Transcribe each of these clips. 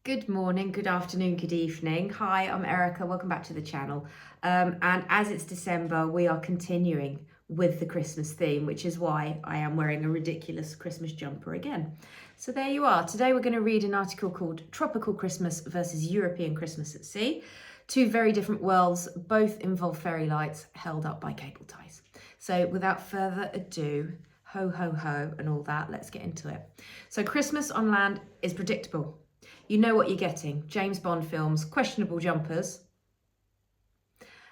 Good morning, good afternoon, good evening. Hi, I'm Erica. Welcome back to the channel. And as it's December, we are continuing with the Christmas theme, which is why I am wearing a ridiculous Christmas jumper again. So there you are. Today we're going to read an article called Tropical Christmas versus European Christmas at Sea. Two very different worlds, both involve fairy lights held up by cable ties. So without further ado, ho, ho, ho, and all that, let's get into it. So Christmas on land is predictable. You know what you're getting: James Bond films, questionable jumpers,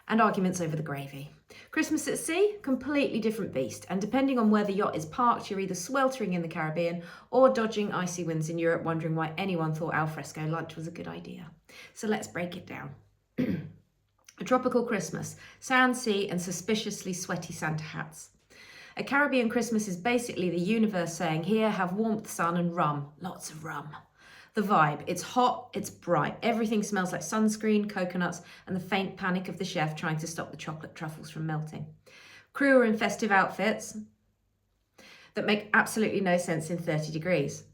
and arguments over the gravy. Christmas at sea, completely different beast. And depending on where the yacht is parked, you're either sweltering in the Caribbean or dodging icy winds in Europe, wondering why anyone thought alfresco lunch was a good idea. So let's break it down. A tropical Christmas, sand, sea, and suspiciously sweaty Santa hats. A Caribbean Christmas is basically the universe saying, here, have warmth, sun, and rum. Lots of rum. The vibe: it's hot, it's bright, everything smells like sunscreen, coconuts, and the faint panic of the chef trying to stop the chocolate truffles from melting. Crew are in festive outfits that make absolutely no sense in 30 degrees.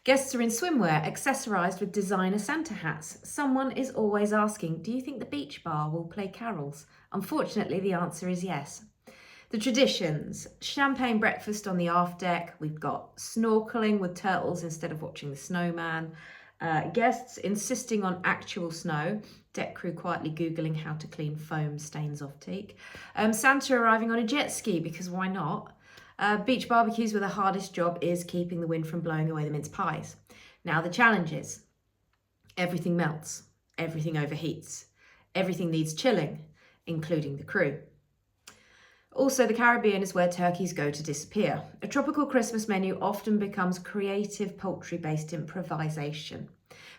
Guests are in swimwear, accessorised with designer Santa hats. Someone is always asking, do you think the beach bar will play carols? Unfortunately, the answer is yes. The traditions: champagne breakfast on the aft deck. We've got snorkeling with turtles instead of watching the snowman. Guests insisting on actual snow. Deck crew quietly Googling how to clean foam stains off teak. Santa arriving on a jet ski, because why not? Beach barbecues where the hardest job is keeping the wind from blowing away the mince pies. Now the challenges: everything melts, everything overheats, everything needs chilling, including the crew. Also, the Caribbean is where turkeys go to disappear. A tropical Christmas menu often becomes creative poultry-based improvisation.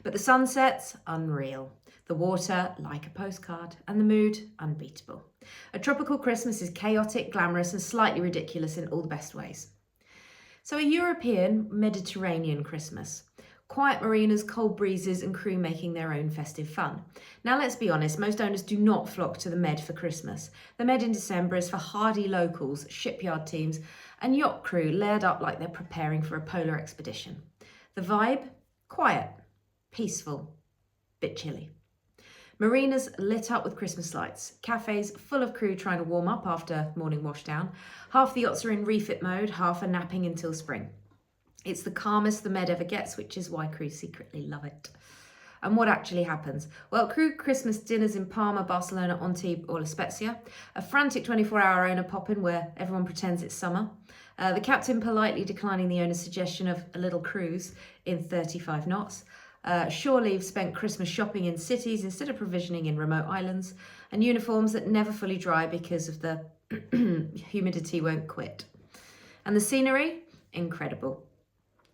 But the sunsets, unreal. The water, like a postcard. And the mood, unbeatable. A tropical Christmas is chaotic, glamorous, and slightly ridiculous in all the best ways. So a European Mediterranean Christmas. Quiet marinas, cold breezes, and crew making their own festive fun. Now let's be honest, most owners do not flock to the Med for Christmas. The Med in December is for hardy locals, shipyard teams, and yacht crew layered up like they're preparing for a polar expedition. The vibe? Quiet, peaceful, bit chilly. Marinas lit up with Christmas lights. Cafes full of crew trying to warm up after morning washdown. Half the yachts are in refit mode, half are napping until spring. It's the calmest the Med ever gets, which is why crew secretly love it. And what actually happens? Well, crew Christmas dinners in Palma, Barcelona, Antibes, or La Spezia. A frantic 24-hour owner pop-in where everyone pretends it's summer. The captain politely declining the owner's suggestion of a little cruise in 35 knots. Shore leave spent Christmas shopping in cities instead of provisioning in remote islands. And uniforms that never fully dry because of the humidity won't quit. And the scenery? Incredible.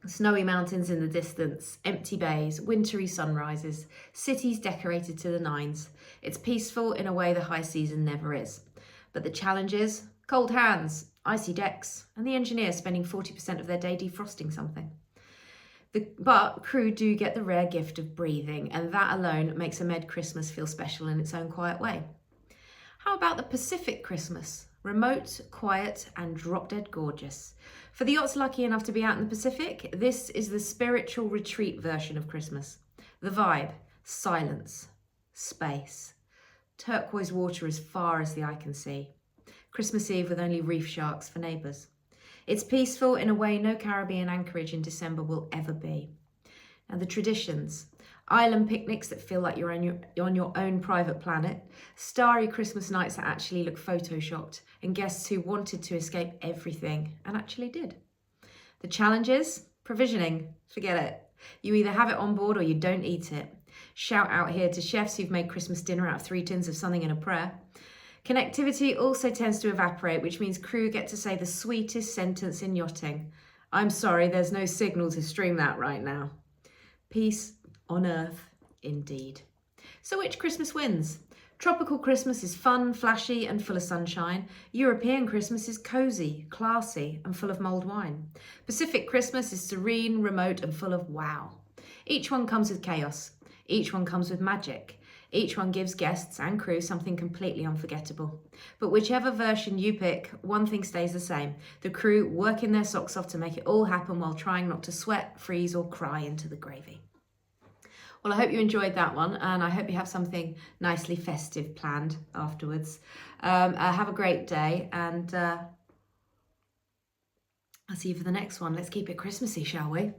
Snowy mountains in the distance, empty bays, wintry sunrises, cities decorated to the nines. It's peaceful in a way the high season never is. But the challenges? Cold hands, icy decks, and the engineer spending 40% of their day defrosting something. But crew do get the rare gift of breathing, and that alone makes a Med Christmas feel special in its own quiet way. How about the Pacific Christmas? Remote, quiet, and drop-dead gorgeous. For the yachts lucky enough to be out in the Pacific, this is the spiritual retreat version of Christmas. The vibe: silence, space, turquoise water as far as the eye can see. Christmas Eve with only reef sharks for neighbours. It's peaceful in a way no Caribbean anchorage in December will ever be. And the traditions: island picnics that feel like you're on your own private planet, starry Christmas nights that actually look photoshopped, and guests who wanted to escape everything and actually did. The challenges? Provisioning. Forget it. You either have it on board or you don't eat it. Shout out here to chefs who've made Christmas dinner out of 3 tins of something and a prayer. Connectivity also tends to evaporate, which means crew get to say the sweetest sentence in yachting: I'm sorry, there's no signal to stream that right now. Peace on earth, indeed. So which Christmas wins? Tropical Christmas is fun, flashy, and full of sunshine. European Christmas is cosy, classy, and full of mulled wine. Pacific Christmas is serene, remote, and full of wow. Each one comes with chaos. Each one comes with magic. Each one gives guests and crew something completely unforgettable. But whichever version you pick, one thing stays the same: the crew working their socks off to make it all happen while trying not to sweat, freeze, or cry into the gravy. Well, I hope you enjoyed that one, and I hope you have something nicely festive planned afterwards. Have a great day, and I'll see you for the next one. Let's keep it Christmassy, shall we?